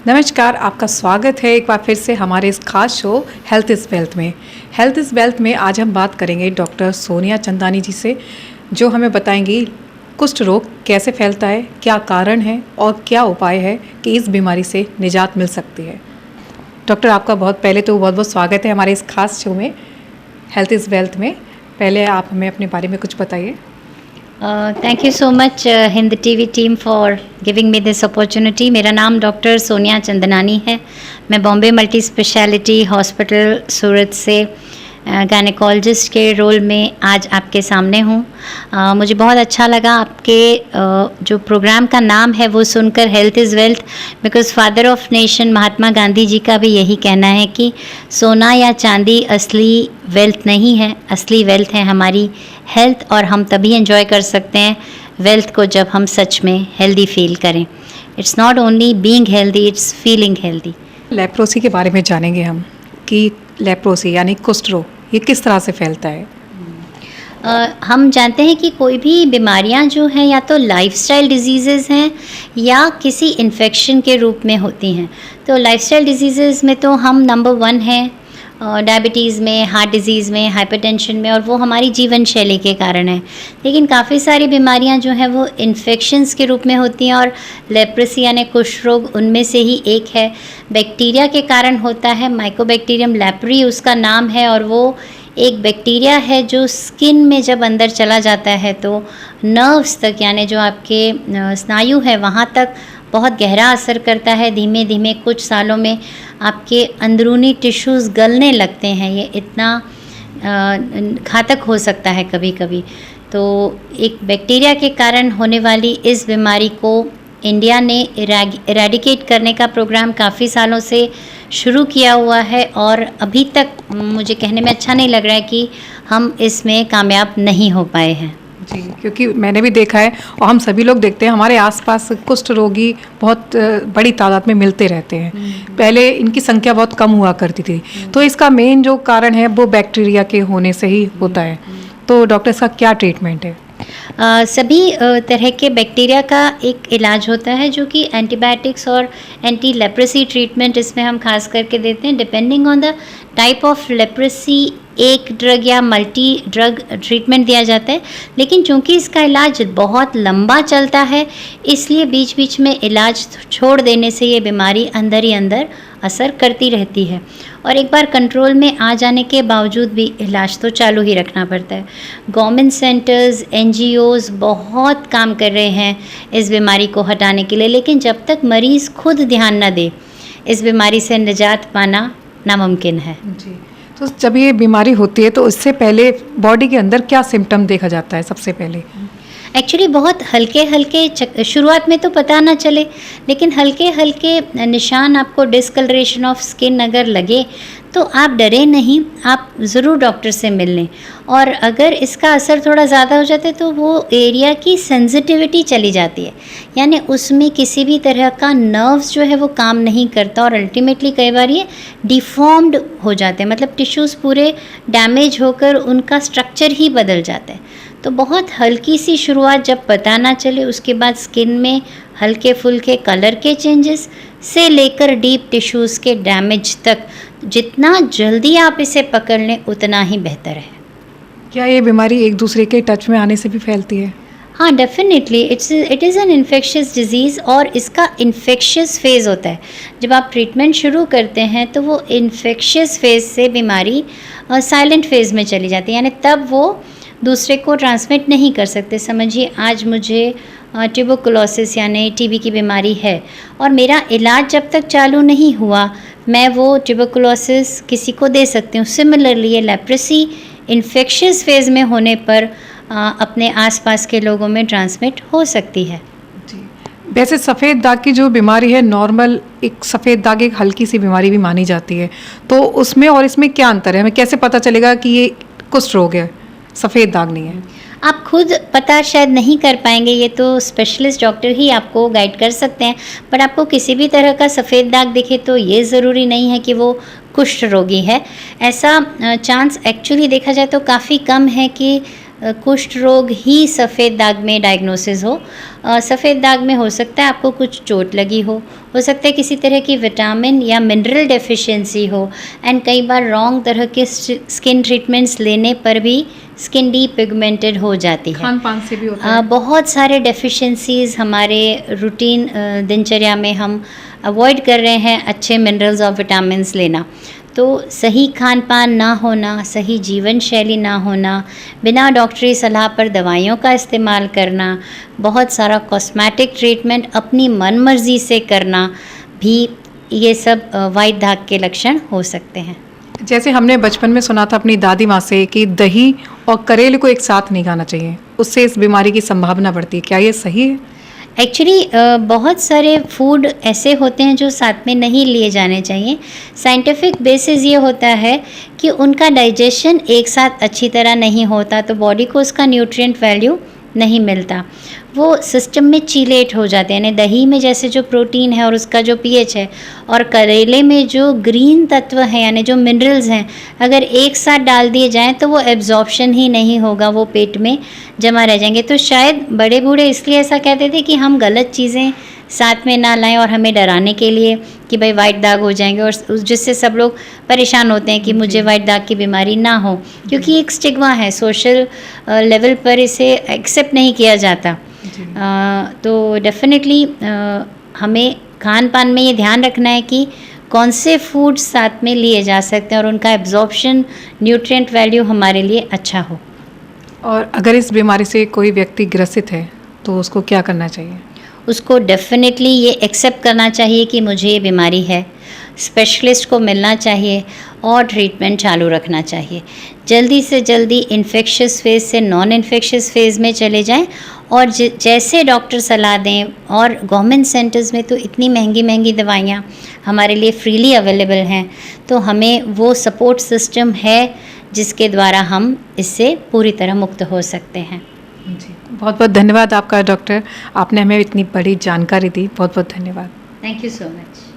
नमस्कार, आपका स्वागत है एक बार फिर से हमारे इस खास शो हेल्थ इज़ वेल्थ में। हेल्थ इज़ वेल्थ में आज हम बात करेंगे डॉक्टर सोनिया चंदानी जी से, जो हमें बताएंगी कुष्ठ रोग कैसे फैलता है, क्या कारण है और क्या उपाय है कि इस बीमारी से निजात मिल सकती है। डॉक्टर, आपका बहुत बहुत स्वागत है हमारे इस खास शो में हेल्थ इज़ वेल्थ में। पहले आप हमें अपने बारे में कुछ बताइए। Thank you so much Hind TV team for giving me this opportunity. मेरा नाम डॉक्टर सोनिया चंदनानी है। मैं बॉम्बे मल्टी स्पेशलिटी हॉस्पिटल सूरत से गायनेकोलॉजिस्ट के रोल में आज आपके सामने हूँ। मुझे बहुत अच्छा लगा आपके जो प्रोग्राम का नाम है वो सुनकर, health is wealth, because father of nation Mahatma Gandhi ji का भी यही कहना है कि सोना या चांदी असली वेल्थ नहीं है, असली वेल्थ है हमारी हेल्थ, और हम तभी एंजॉय कर सकते हैं वेल्थ को जब हम सच में हेल्दी फील करें। It's not only being healthy, it's feeling healthy. Leprosy के बारे में जानेंगे हम कि लेप्रोसी यानी कुष्ठ रोग ये किस तरह से फैलता है। हम जानते हैं कि कोई भी बीमारियां जो हैं या तो लाइफस्टाइल डिजीज़ेज़ हैं या किसी इन्फेक्शन के रूप में होती हैं। तो लाइफस्टाइल डिजीज़ेज़ में तो हम नंबर 1 हैं डायबिटीज़ में, हार्ट डिज़ीज़ में, हाइपरटेंशन में, और वो हमारी जीवन शैली के कारण है। लेकिन काफ़ी सारी बीमारियां जो हैं वो इन्फेक्शंस के रूप में होती हैं, और लेप्रोसी यानी कुष्ठ रोग उनमें से ही एक है। बैक्टीरिया के कारण होता है, माइकोबैक्टीरियम लेप्री उसका नाम है, और वो एक बैक्टीरिया है जो स्किन में जब अंदर चला जाता है तो नर्व्स तक, यानी जो आपके स्नायु है वहाँ तक बहुत गहरा असर करता है। धीमे धीमे कुछ सालों में आपके अंदरूनी टिश्यूज़ गलने लगते हैं। ये इतना घातक हो सकता है कभी कभी। तो एक बैक्टीरिया के कारण होने वाली इस बीमारी को इंडिया ने इरेडिकेट करने का प्रोग्राम काफ़ी सालों से शुरू किया हुआ है, और अभी तक मुझे कहने में अच्छा नहीं लग रहा है कि हम इसमें कामयाब नहीं हो पाए हैं। जी, क्योंकि मैंने भी देखा है और हम सभी लोग देखते हैं, हमारे आसपास कुष्ठ रोगी बहुत बड़ी तादाद में मिलते रहते हैं। पहले इनकी संख्या बहुत कम हुआ करती थी, तो इसका मेन जो कारण है वो बैक्टीरिया के होने से ही होता है। तो डॉक्टर, इसका क्या ट्रीटमेंट है? सभी तरह के बैक्टीरिया का एक इलाज होता है, जो कि एंटीबायोटिक्स और एंटी लेप्रोसी ट्रीटमेंट इसमें हम खास करके देते हैं। Depending on the type of leprosy एक ड्रग या मल्टी ड्रग ट्रीटमेंट दिया जाता है। लेकिन चूंकि इसका इलाज बहुत लंबा चलता है, इसलिए बीच बीच में इलाज छोड़ देने से ये बीमारी अंदर ही अंदर असर करती रहती है, और एक बार कंट्रोल में आ जाने के बावजूद भी इलाज तो चालू ही रखना पड़ता है। गवर्नमेंट सेंटर्स, NGOs बहुत काम कर रहे हैं इस बीमारी को हटाने के लिए, लेकिन जब तक मरीज़ खुद ध्यान न दे, इस बीमारी से निजात पाना नामुमकिन है। जी, तो जब ये बीमारी होती है तो इससे पहले बॉडी के अंदर क्या सिम्टम देखा जाता है सबसे पहले? एक्चुअली बहुत हल्के हल्के शुरुआत में तो पता ना चले, लेकिन हल्के हल्के निशान आपको डिस्कलरेशन ऑफ स्किन अगर लगे तो आप डरे नहीं, आप ज़रूर डॉक्टर से मिल लें। और अगर इसका असर थोड़ा ज़्यादा हो जाता है तो वो एरिया की सेंसिटिविटी चली जाती है, यानी उसमें किसी भी तरह का नर्व्स जो है वो काम नहीं करता, और अल्टीमेटली कई बार ये डिफॉर्म्ड हो जाते हैं, मतलब टिश्यूज़ पूरे डैमेज होकर उनका स्ट्रक्चर ही बदल जाता है। तो बहुत हल्की सी शुरुआत, जब पता ना चले, उसके बाद स्किन में हल्के फुल्के कलर के चेंजेस से लेकर डीप टिश्यूज़ के डैमेज तक, जितना जल्दी आप इसे पकड़ लें उतना ही बेहतर है। क्या ये बीमारी एक दूसरे के टच में आने से भी फैलती है? हाँ, definitely it is an infectious disease, और इसका इन्फेक्शियस फेज़ होता है। जब आप ट्रीटमेंट शुरू करते हैं तो वो इन्फेक्शियस फेज़ से बीमारी साइलेंट फेज़ में चली जाती है, यानी तब वो दूसरे को ट्रांसमिट नहीं कर सकते। समझिए आज मुझे ट्यूबरकुलोसिस यानी टीबी की बीमारी है, और मेरा इलाज जब तक चालू नहीं हुआ मैं वो ट्यूबरकुलोसिस किसी को दे सकती हूँ। सिमिलरली ये लेप्रोसी इन्फेक्शियस फेज़ में होने पर अपने आसपास के लोगों में ट्रांसमिट हो सकती है। जी, वैसे सफ़ेद दाग की जो बीमारी है, नॉर्मल एक सफ़ेद दाग एक हल्की सी बीमारी भी मानी जाती है, तो उसमें और इसमें क्या अंतर है? हमें कैसे पता चलेगा कि ये कुष्ठ रोग है, सफ़ेद दाग नहीं है? आप खुद पता शायद नहीं कर पाएंगे, ये तो स्पेशलिस्ट डॉक्टर ही आपको गाइड कर सकते हैं। पर आपको किसी भी तरह का सफ़ेद दाग दिखे तो ये ज़रूरी नहीं है कि वो कुष्ठ रोगी है। ऐसा चांस एक्चुअली देखा जाए तो काफ़ी कम है कि कुष्ठ रोग ही सफ़ेद दाग में डायग्नोसिस हो। सफ़ेद दाग में हो सकता है आपको कुछ चोट लगी हो सकता है किसी तरह की विटामिन या मिनरल डेफिशिएंसी हो, एंड कई बार रॉन्ग तरह के स्किन ट्रीटमेंट्स लेने पर भी स्किन डीपिगमेंटेड हो जाती है। खान पान से भी होता है। बहुत सारे डेफिशिएंसीज़ हमारे रूटीन दिनचर्या में हम अवॉइड कर रहे हैं अच्छे मिनरल्स और विटामिन्स लेना। तो सही खान पान ना होना, सही जीवन शैली ना होना, बिना डॉक्टरी सलाह पर दवाइयों का इस्तेमाल करना, बहुत सारा कॉस्मेटिक ट्रीटमेंट अपनी मन मर्जी से करना भी, ये सब वाइट दाग के लक्षण हो सकते हैं। जैसे हमने बचपन में सुना था अपनी दादी माँ से कि दही और करेले को एक साथ नहीं खाना चाहिए, उससे इस बीमारी की संभावना बढ़ती है, क्या ये सही है? एक्चुअली बहुत सारे फूड ऐसे होते हैं जो साथ में नहीं लिए जाने चाहिए। साइंटिफिक बेसिस ये होता है कि उनका डाइजेशन एक साथ अच्छी तरह नहीं होता, तो बॉडी को उसका न्यूट्रिएंट वैल्यू नहीं मिलता, वो सिस्टम में चीलेट हो जाते हैं। यानी दही में जैसे जो प्रोटीन है और उसका जो पीएच है, और करेले में जो ग्रीन तत्व हैं यानी जो मिनरल्स हैं, अगर एक साथ डाल दिए जाएं तो वो एब्जॉर्प्शन ही नहीं होगा, वो पेट में जमा रह जाएंगे। तो शायद बड़े बूढ़े इसलिए ऐसा कहते थे कि हम गलत चीज़ें साथ में ना लाएं, और हमें डराने के लिए कि भाई वाइट दाग हो जाएंगे, और जिससे सब लोग परेशान होते हैं कि मुझे वाइट दाग की बीमारी ना हो, क्योंकि एक स्टिग्मा है, सोशल लेवल पर इसे एक्सेप्ट नहीं किया जाता। तो डेफिनेटली हमें खान पान में ये ध्यान रखना है कि कौन से फूड साथ में लिए जा सकते हैं और उनका एब्जॉर्प्शन, न्यूट्रिएंट वैल्यू हमारे लिए अच्छा हो। और अगर इस बीमारी से कोई व्यक्ति ग्रसित है तो उसको क्या करना चाहिए? उसको डेफिनेटली ये एक्सेप्ट करना चाहिए कि मुझे ये बीमारी है, स्पेशलिस्ट को मिलना चाहिए और ट्रीटमेंट चालू रखना चाहिए। जल्दी से जल्दी इन्फेक्शियस फेज़ से नॉन इन्फेक्शियस फेज़ में चले जाएं, और जैसे डॉक्टर सलाह दें, और गवर्नमेंट सेंटर्स में तो इतनी महंगी महंगी दवाइयाँ हमारे लिए फ्रीली अवेलेबल हैं, तो हमें वो सपोर्ट सिस्टम है जिसके द्वारा हम इससे पूरी तरह मुक्त हो सकते हैं। जी, बहुत बहुत धन्यवाद आपका डॉक्टर, आपने हमें इतनी बड़ी जानकारी दी, बहुत बहुत धन्यवाद। Thank you so much.